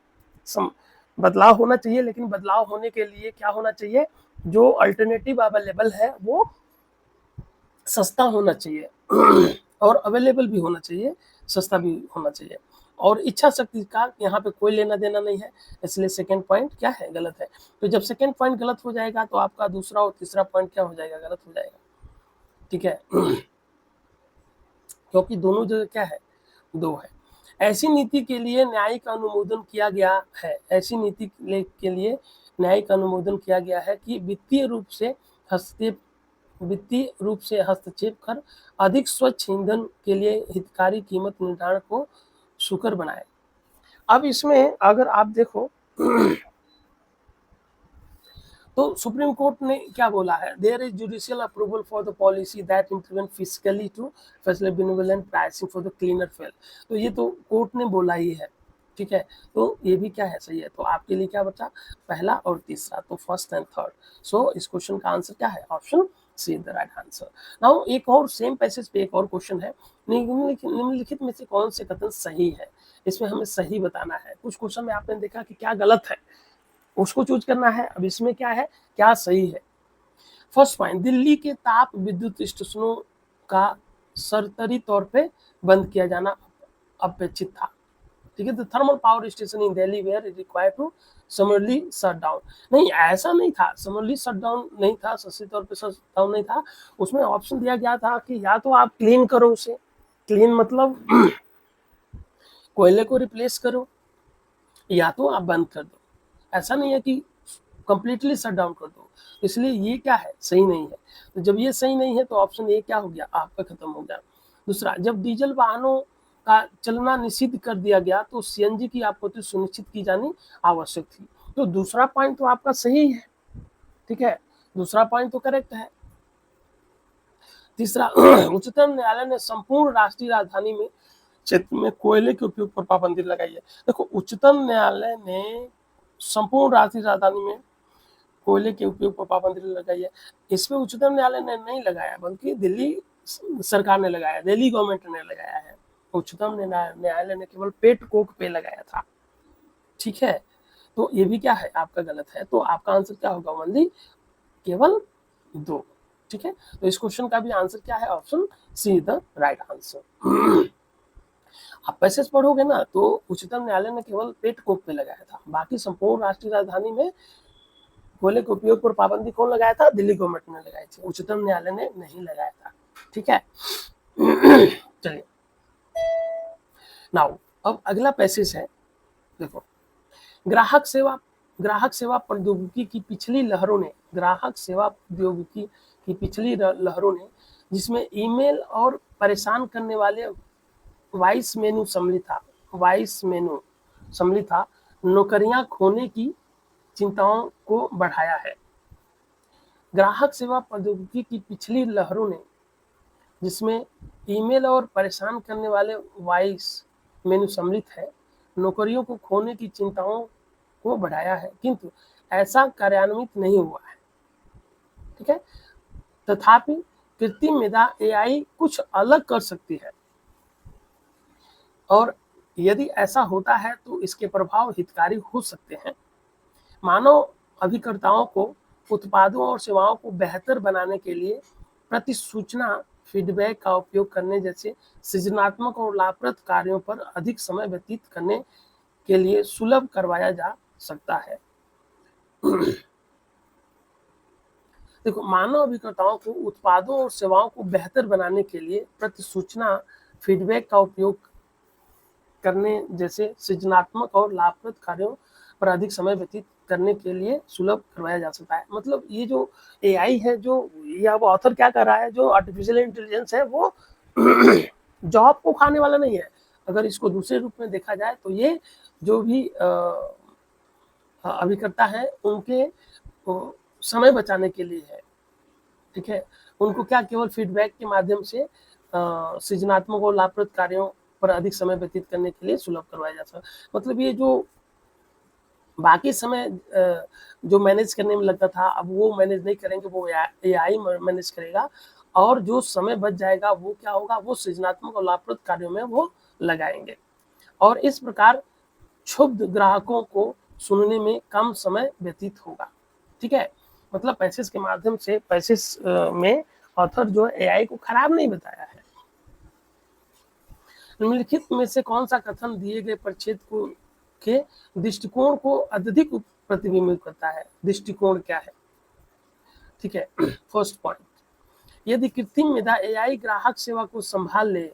बदलाव होना चाहिए, लेकिन बदलाव होने के लिए क्या होना चाहिए? जो अल्टरनेटिव अवेलेबल है वो सस्ता होना चाहिए और अवेलेबल भी होना चाहिए, सस्ता भी होना चाहिए। और इच्छा शक्ति का यहाँ पे कोई लेना देना नहीं है, इसलिए सेकंड पॉइंट क्या है? गलत है। तो जब सेकंड पॉइंट गलत हो जाएगा तो आपका दूसरा और तीसरा पॉइंट क्या हो जाएगा? गलत हो जाएगा, ठीक है क्योंकि दोनों जगह क्या है? 2 है। ऐसी नीति के लिए न्यायिक अनुमोदन किया गया है, कि वित्तीय रूप से हस्तक्षेप कर अधिक स्वच्छ ईंधन के लिए हितकारी कीमत निर्धारण को सुकर बनाए। अब इसमें अगर आप देखो तो सुप्रीम कोर्ट ने क्या बोला है? There is judicial approval for the policy that implement physically to facilitate benevolent pricing for the cleaner fuel. तो ये तो कोर्ट ने बोला ही है, ठीक है, तो ये भी क्या है? सही है। तो आपके लिए क्या बचा? पहला और तीसरा, तो फर्स्ट एंड थर्ड। सो इस क्वेश्चन का आंसर क्या है? Option see the right answer. Now एक और सेम पैसेज पे एक और क्वेश्चन है, निम्नलिखित में से कौन से कथन सही है? इसमें हमें सही बताना है। कुछ क्वेश्चन में आपने देखा कि क्या गलत है, उसको चूज करना है। अब इसमें क्या है, क्या सही है? फर्स्ट पॉइंट, दिल्ली के ताप विद्युत स्टेशनों का सरतरी तौर पे बंद किया जाना अपेक्षित था, ठीक है। The thermal power station in Delhi were required to summarily shut down. नहीं, ऐसा नहीं था, समरली शट डाउन नहीं था, सस्ती तौर पे शट डाउन नहीं था। उसमें ऑप्शन दिया गया था कि या तो आप क्लीन करो उसे, क्लीन मतलब कोयले को रिप्लेस करो, या तो आप बंद कर दो। ऐसा नहीं है कि कंप्लीटली शट डाउन कर दो। इसलिए ये क्या है? सही नहीं है। तो जब ये सही नहीं है तो ऑप्शन ए क्या हो गया? आपका खत्म हो गया। दूसरा, जब डीजल वाहनों का चलना निषिद्ध कर दिया गया तो सीएनजी की आपूर्ति सुनिश्चित की जानी आवश्यक थी। तो दूसरा पॉइंट तो आपका सही है, ठीक है, दूसरा पॉइंट तो करेक्ट है। तीसरा, उच्चतम न्यायालय ने संपूर्ण राष्ट्रीय राजधानी में क्षेत्र में कोयले के उपयोग पर पाबंदी लगाई है। देखो, उच्चतम न्यायालय ने संपूर्ण राष्ट्रीय राजधानी में कोयले के उपयोग पर पाबंदी लगाई है। इसमें उच्चतम न्यायालय ने नहीं लगाया, बल्कि दिल्ली सरकार ने लगाया, दिल्ली गवर्नमेंट ने लगाया है। उच्चतम न्यायालय ने केवल पेट कोक पे लगाया था, ठीक है। तो ये भी क्या है? आपका गलत है। तो आपका आंसर क्या होगा? ओनली केवल 2, ठीक है। तो इस क्वेश्चन का भी आंसर क्या है? Option see the right answer. आप पैसेज पढ़ोगे ना तो उच्चतम न्यायालय ने केवल पेट कोक पे लगाया था, बाकी संपूर्ण राष्ट्रीय राजधानी में कोयले के उपयोग पर पाबंदी कौन लगाया था? दिल्ली गवर्नमेंट ने लगाई थी, उच्चतम न्यायालय ने नहीं लगाया था, ठीक है। चलिए, नाउ अब अगला पैसेज है, देखो, ग्राहक सेवा ग्राहक सेवा प्रौद्योगिकी की पिछली लहरों ने जिसमें ईमेल और परेशान करने वाले वॉइस मेनू सम्मिलित था, नौकरियां खोने की चिंताओं को बढ़ाया है। ग्राहक सेवा प्रौद्योगिकी की पिछली लहरों ने जिसमें ईमेल और परेशान करने वाले वॉइस मेनू सम्मिलित है, नौकरियों को खोने की चिंताओं को बढ़ाया है, किंतु ऐसा कार्यान्वित नहीं हुआ है। ठीक है, तथापि कृत्रिम मेधा एआई कुछ अलग कर सकती है, और यदि ऐसा होता है तो इसके प्रभाव हितकारी हो सकते हैं। मानव अभिकर्ताओं को उत्पादों और सेवाओं को बेहतर बनाने के लिए प्रतिसूचना फीडबैक का उपयोग करने जैसे सृजनात्मक और लाभप्रद कार्यों पर अधिक समय व्यतीत करने के लिए सुलभ करवाया जा सकता है। देखो, मानव अभिकर्ताओं को उत्पादों और सेवाओं को बेहतर बनाने के लिए प्रतिसूचना फीडबैक का उपयोग करने जैसे सृजनात्मक और लाभप्रद कार्यों पर अधिक समय व्यतीत करने के लिए सुलभ करवाया जा सकता है। मतलब ये जो एआई है, जो या वो ऑथर क्या कर रहा है, जो आर्टिफिशियल इंटेलिजेंस है, वो जॉब को खाने वाला नहीं है। अगर इसको दूसरे रूप में देखा जाए तो ये जो भी अभिकर्ता है उनके समय बचाने के लिए है। ठीक है, उनको क्या केवल फीडबैक के माध्यम से सृजनात्मक और लाभप्रद कार्यों पर अधिक समय व्यतीत करने के लिए सुलभ करवाया जा सकता है। मतलब ये जो बाकी समय जो मैनेज करने में लगता था, अब वो मैनेज नहीं करेंगे, वो एआई मैनेज करेगा, और जो समय बच जाएगा वो क्या होगा, वो सृजनात्मक और लाभप्रद कार्यों में वो लगाएंगे, और इस प्रकार क्षुब्ध ग्राहकों को सुनने में कम समय व्यतीत होगा। ठीक है, मतलब पैसेज के माध्यम से पैसेज में ऑथर जो एआई को खराब नहीं बताया है। निम्नलिखित में से कौन सा कथन दिए गए परिच्छेद को के दृष्टिकोण को अत्यधिक प्रतिबिंबित करता है? दृष्टिकोण क्या है? ठीक है, फर्स्ट पॉइंट, यदि कृत्रिम मेधा एआई ग्राहक सेवा को संभाल ले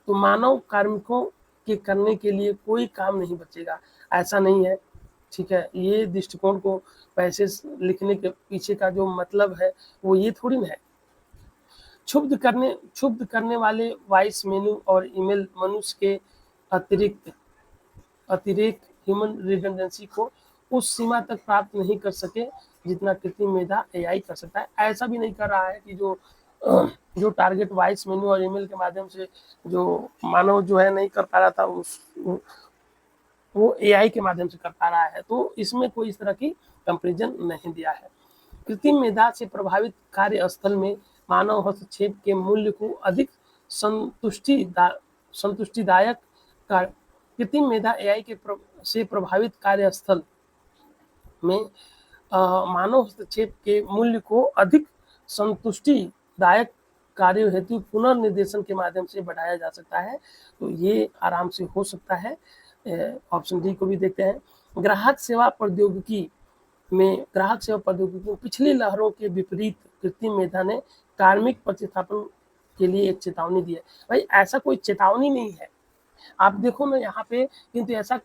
तो मानव कार्मिकों के करने के लिए कोई काम नहीं बचेगा। ऐसा नहीं है। ठीक है, ये दृष्टिकोण को पैसे लिखने के पीछे का जो मतलब है वो ये थोड़ी ना है। क्षुब्ध करने वाले वॉइस मेनू और ईमेल मनुष्य के अतिरेक ह्यूमन रिडंडेंसी को उस सीमा तक प्राप्त नहीं कर सके जितना कृत्रिम मेधा एआई कर सकता है। ऐसा भी नहीं कर रहा है कि जो टारगेट वॉइस मेनू और ईमेल के माध्यम से जो मानव जो है नहीं कर पा रहा था, वो एआई के माध्यम से कर पा रहा है। तो इसमें कोई इस तरह की कंपेरिजन नहीं दिया है। कृत्रिम मेधा से प्रभावित कार्यस्थल में मानव हस्तक्षेप के मूल्य को अधिक संतुष्टिदायक कृत्रिम मेधा एआई से प्रभावित कार्यस्थल में मानव हस्तक्षेप के मूल्य को अधिक संतुष्टिदायक कार्यों हेतु पुनर्निर्देशन के माध्यम से बढ़ाया जा सकता है। तो ये आराम से हो सकता है। ऑप्शन डी को भी देखते हैं। ग्राहक सेवा प्रौद्योगिकी में पिछली लहरों के विपरीत कृत्रिम मेधा ने कार्मिक प्रतिस्थापन के लिए एक चेतावनी दी है। भाई, ऐसा कोई चेतावनी नहीं है। आप देखो ना यहाँ पे, किंतु ऐसा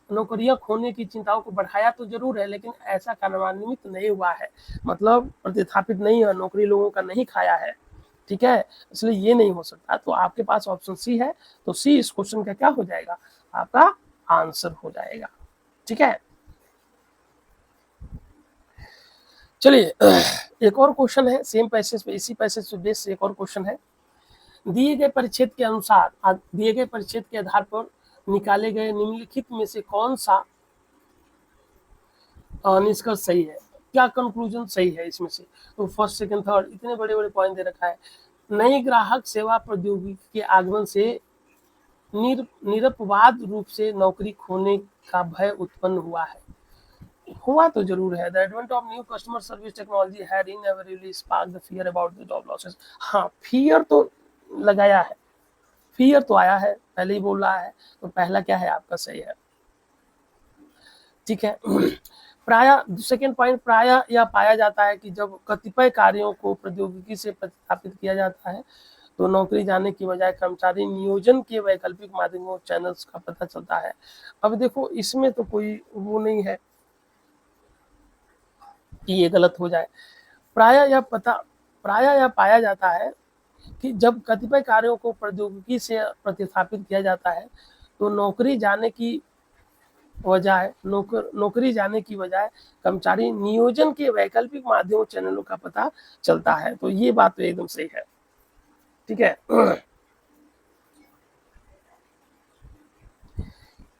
नौकरियां खोने की चिंताओं को बढ़ाया तो जरूर है, लेकिन ऐसा कार्यान्वित नहीं हुआ है, मतलब प्रतिस्थापित नहीं है, नौकरी लोगों का नहीं खाया है। ठीक है, इसलिए ये नहीं हो सकता। तो आपके पास ऑप्शन सी है, तो सी इस क्वेश्चन का क्या हो जाएगा, आपका आंसर हो जाएगा। ठीक है, चलिए एक और क्वेश्चन है सेम पैसेज पे, इसी पैसेज पे बेस एक और क्वेश्चन है। दिए गए परिच्छेद के अनुसार दिए गए परिच्छेद के आधार पर निकाले गए निम्नलिखित में से कौन सा निष्कर्ष सही है, क्या कंक्लूजन सही है इसमें से? तो फर्स्ट सेकंड थर्ड इतने बड़े बड़े पॉइंट दे रखा है। नई ग्राहक सेवा प्रौद्योगिकी के आगमन से निरपवाद रूप से नौकरी खोने का भय उत्पन्न हुआ तो जरूर है। The advent of new customer service technology had inevitably sparked the fear about the job losses. हाँ, फियर तो लगाया है, फियर तो आया है, पहले ही बोल रहा है। तो पहला क्या है आपका सही है। ठीक है, प्रायः सेकेंड पॉइंट, प्रायः यह पाया जाता है कि जब कतिपय कार्यों को प्रौद्योगिकी से प्रतिस्थापित किया जाता है तो नौकरी जाने की बजाय कर्मचारी नियोजन के वैकल्पिक माध्यमों चैनल्स का पता चलता है। अब देखो, इसमें तो कोई वो नहीं है, कि ये गलत हो जाए। प्रायः यह पाया जाता है कि जब कतिपय कार्यों को प्रौद्योगिकी से प्रतिस्थापित किया जाता है तो नौकरी जाने की बजाय कर्मचारी नियोजन के वैकल्पिक माध्यमों चैनलों का पता चलता है। तो ये बात तो एकदम सही है, ठीक है।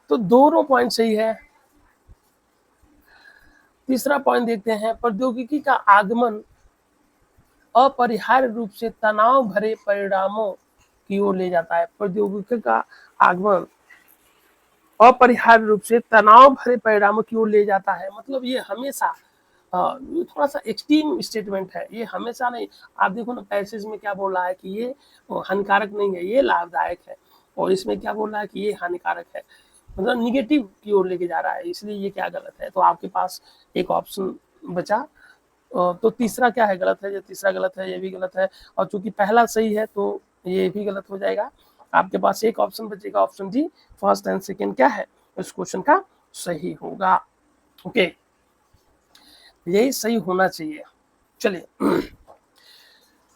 तो दोनों पॉइंट सही है। तीसरा पॉइंट देखते हैं, प्रौद्योगिकी का आगमन अपरिहार्य रूप से तनाव भरे परिणामों की ओर ले जाता है। प्रौद्योगिकी का आगमन अपरिहार्य रूप से तनाव भरे परिणामों की ओर ले जाता है, मतलब ये हमेशा ये थोड़ा सा एक्सट्रीम स्टेटमेंट है, ये हमेशा नहीं। आप देखो ना पैसेज में क्या बोल रहा है कि ये हानिकारक नहीं है, ये लाभदायक है, और इसमें क्या बोल रहा है कि ये हानिकारक है, मतलब निगेटिव की ओर लेके जा रहा है, इसलिए ये क्या गलत है। तो आपके पास एक ऑप्शन बचा, तो तीसरा क्या है गलत है, ये तीसरा गलत है, ये भी गलत है, और चूंकि पहला सही है तो ये भी गलत हो जाएगा। आपके पास एक ऑप्शन बचेगा, option D, first and second क्या है इस क्वेश्चन का सही होगा। ओके, यही सही होना चाहिए। चलिए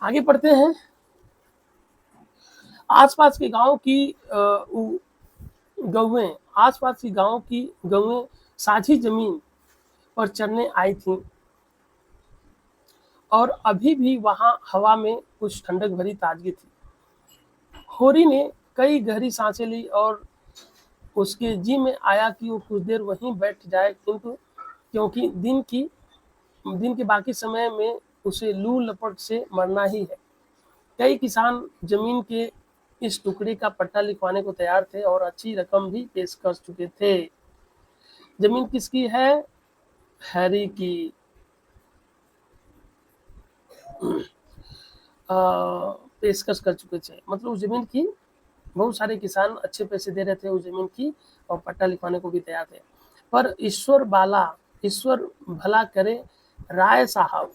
आगे पढ़ते हैं। आसपास के गांव की गौएं साझी जमीन पर चरने आई थीं और अभी भी वहां हवा में कुछ ठंडक भरी ताजगी थी। होरी ने कई गहरी सांसें ली और उसके जी में आया कि वो कुछ देर वहीं बैठ जाए, क्योंकि दिन के बाकी समय में उसे लू लपट से मरना ही है। कई किसान जमीन के इस टुकड़े का पट्टा लिखवाने को तैयार थे और अच्छी रकम भी पेश कर चुके थे। जमीन किसकी है? हैरी की। पेशकश कर चुके थे, मतलब उस जमीन की बहुत सारे किसान अच्छे पैसे दे रहे थे उस जमीन की, और पट्टा लिखवाने को भी तैयार थे। पर ईश्वर भला करे राय साहब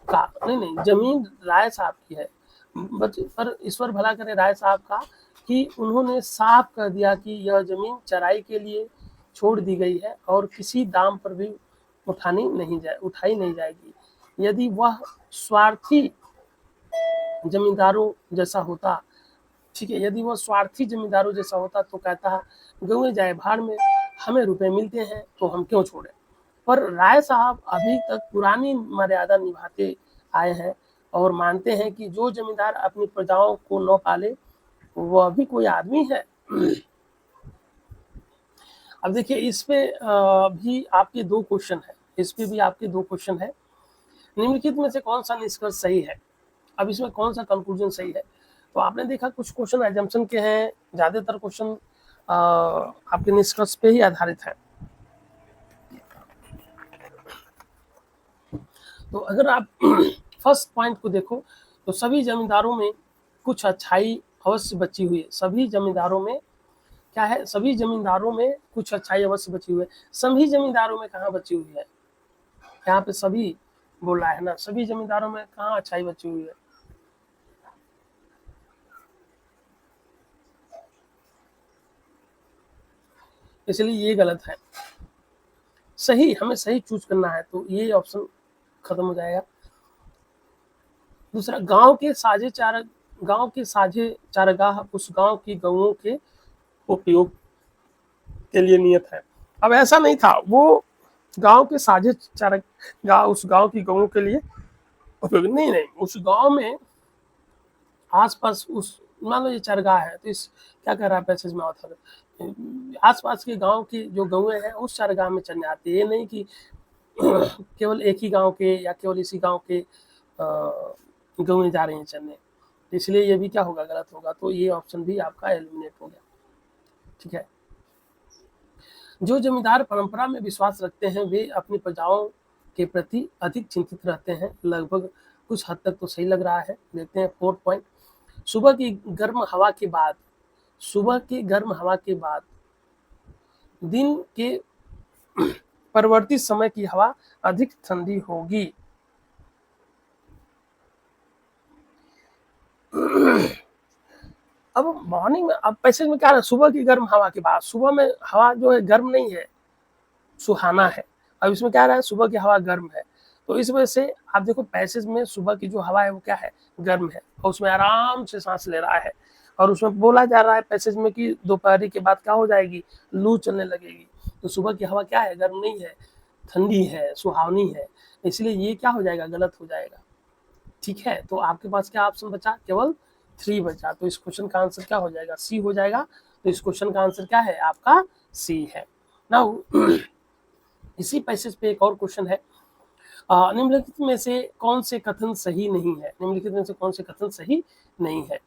का नहीं, जमीन राय साहब की है, पर ईश्वर भला करे राय साहब का कि उन्होंने साफ कर दिया कि यह जमीन चराई के लिए छोड़ दी गई है और किसी दाम पर भी उठाई नहीं जाएगी। यदि वह स्वार्थी जमींदारों जैसा होता, ठीक है, यदि वह स्वार्थी जमींदारों जैसा होता तो कहता गौएं जाए भाड़ में, हमें रुपए मिलते हैं तो हम क्यों छोड़े। पर राय साहब अभी तक पुरानी मर्यादा निभाते आए हैं और मानते हैं कि जो जमींदार अपनी प्रजाओं को न पाले वह भी कोई आदमी है। अब देखिए इस पे भी आपके दो क्वेश्चन है, निम्नलिखित में से कौन सा निष्कर्ष सही है। अब इसमें कौन सा कंक्लूजन सही है, तो आपने देखा कुछ क्वेश्चन एजम्पशन के हैं, ज्यादातर क्वेश्चन आपके निष्कर्ष पे ही आधारित है। तो अगर आप फर्स्ट पॉइंट को देखो तो सभी जमींदारों में कुछ अच्छाई अवश्य बची हुई है। सभी जमींदारों में क्या है, सभी जमींदारों में कुछ अच्छाई अवश्य बची हुई है। सभी जमींदारों में कहाँ बची हुई है, यहाँ पे सभी बोल रहा है ना, सभी जमींदारों में कहाँ अच्छाई बची हुई है। इसलिए ये गलत है, सही हमें सही चूज करना है, तो ये ऑप्शन खत्म हो जाएगा। दूसरा, गांव के साझे चारागाह उस गांव की गौओं के उपयोग के लिए नियत है। अब ऐसा नहीं था, वो गांव के साझे चारागाह उस गांव की गौओं के लिए उपयोग नहीं, उस गांव में आसपास उस मान लो ये चारागाह है, तो इस क्या कर रहा है पैसेज में ऑथर, आसपास के गांव की जो गौएं हैं उस चारागाह में चरने आती है। ये नहीं कि केवल एक ही गांव के या केवल इसी गांव के गौएं जा रही हैं चरने, इसलिए ये भी क्या होगा, गलत होगा। तो ये ऑप्शन भी आपका एलिमिनेट हो गया, ठीक है। जो जमींदार परंपरा में विश्वास रखते हैं वे अपनी प्रजाओं के प्रति अधिक चिंतित रहते हैं, लगभग कुछ हद तक तो सही लग रहा है। देखते हैं फोर्थ पॉइंट, सुबह की गर्म हवा के बाद दिन के परिवर्तित समय की हवा अधिक ठंडी होगी। अब मॉर्निंग में, अब पैसेज में क्या है, सुबह की गर्म हवा के बाद, सुबह में हवा जो है गर्म नहीं है, सुहाना है, अब इसमें क्या आ रहा है, सुबह की हवा गर्म है, तो इस वजह से आप देखो पैसेज में सुबह की जो हवा है वो क्या है, गर्म है, और उसमें आराम से सांस ले रहा है, और उसमें बोला जा रहा है पैसेज में कि दोपहर के बाद क्या हो जाएगी, लू चलने लगेगी। तो सुबह की हवा क्या है, गर्म नहीं है, ठंडी है, सुहावनी है, इसलिए ये क्या हो जाएगा, गलत हो जाएगा। ठीक है, तो आपके पास क्या ऑप्शन बचा, केवल 3 बचा, तो इस क्वेश्चन का आंसर क्या हो जाएगा, सी हो जाएगा। तो इस क्वेश्चन का आंसर क्या है आपका, सी है। नाउ इसी पैसेज पे एक और क्वेश्चन है, निम्नलिखित में से कौन से कथन सही नहीं है, निम्नलिखित में से कौन से कथन सही नहीं है।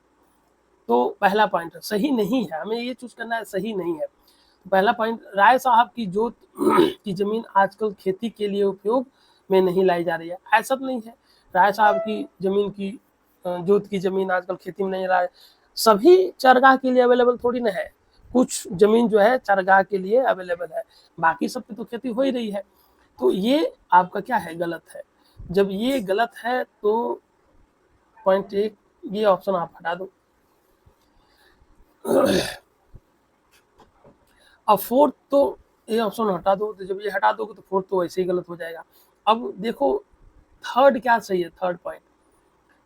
तो पहला पॉइंट सही नहीं है, हमें ये चूज करना है, सही नहीं है। तो पहला पॉइंट, राय साहब की जोत की जमीन आजकल खेती के लिए उपयोग में नहीं लाई जा रही है, ऐसा तो नहीं है राय साहब की जमीन की जोत की जमीन आजकल खेती में नहीं ला रही, सभी चरगाह के लिए अवेलेबल थोड़ी ना है, कुछ जमीन जो है चरगाह के लिए अवेलेबल है, बाकी सब पे तो खेती हो ही रही है। तो ये आपका क्या है, गलत है। जब ये गलत है तो पॉइंट एक, ये ऑप्शन आप हटा दो। अब फोर्थ, तो ये ऑप्शन हटा दो, तो जब ये हटा दोगे तो फोर्थ तो वैसे ही गलत हो जाएगा। अब देखो थर्ड क्या सही है, थर्ड पॉइंट,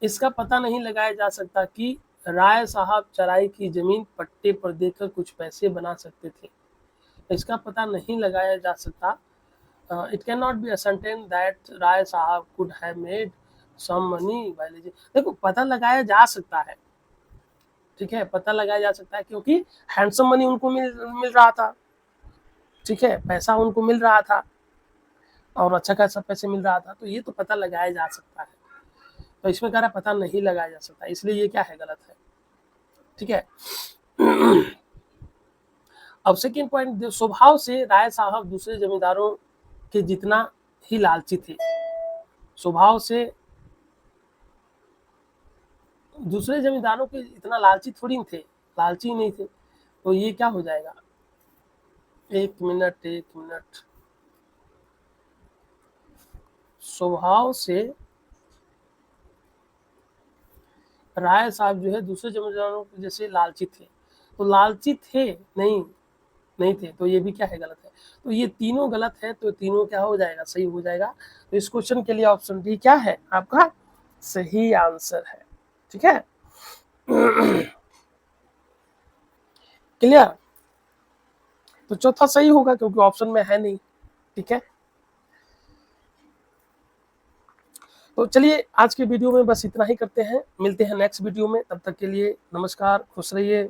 इसका पता नहीं लगाया जा सकता कि राय साहब चराई की जमीन पट्टे पर देकर कुछ पैसे बना सकते थे, इसका पता नहीं लगाया जा सकता। It can not be ascertain that Rai Sahab could have made some money by leasing. देखो पता लगाया जा सकता है, ठीक है, पता लगाया जा सकता है, क्योंकि हैंडसम मनी उनको मिल रहा था, ठीक है, पैसा उनको मिल रहा था और अच्छा खासा पैसे मिल रहा था, तो ये तो पता लगाया जा सकता है। तो इसमें कह रहा पता नहीं लगाया जा सकता, इसलिए ये क्या है, गलत है। ठीक है। अब सेकेंड पॉइंट, स्वभाव से राय साहब दूसरे जमींदारों के जितना ही लालची थे, स्वभाव से दूसरे जमींदारों के इतना लालची थोड़ी थे, लालची नहीं थे, तो ये क्या हो जाएगा, एक मिनट, स्वभाव से राय साहब जो है दूसरे जमींदारों के जैसे लालची थे, तो लालची थे नहीं थे, तो ये भी क्या है, गलत है। तो ये तीनों गलत है, तो तीनों क्या हो जाएगा, सही हो जाएगा। तो इस क्वेश्चन के लिए ऑप्शन डी क्या है आपका सही आंसर है। ठीक है, क्लियर। तो चौथा सही होगा क्योंकि ऑप्शन में है नहीं। ठीक है, तो चलिए आज के वीडियो में बस इतना ही करते हैं, मिलते हैं नेक्स्ट वीडियो में, तब तक के लिए नमस्कार, खुश रहिए।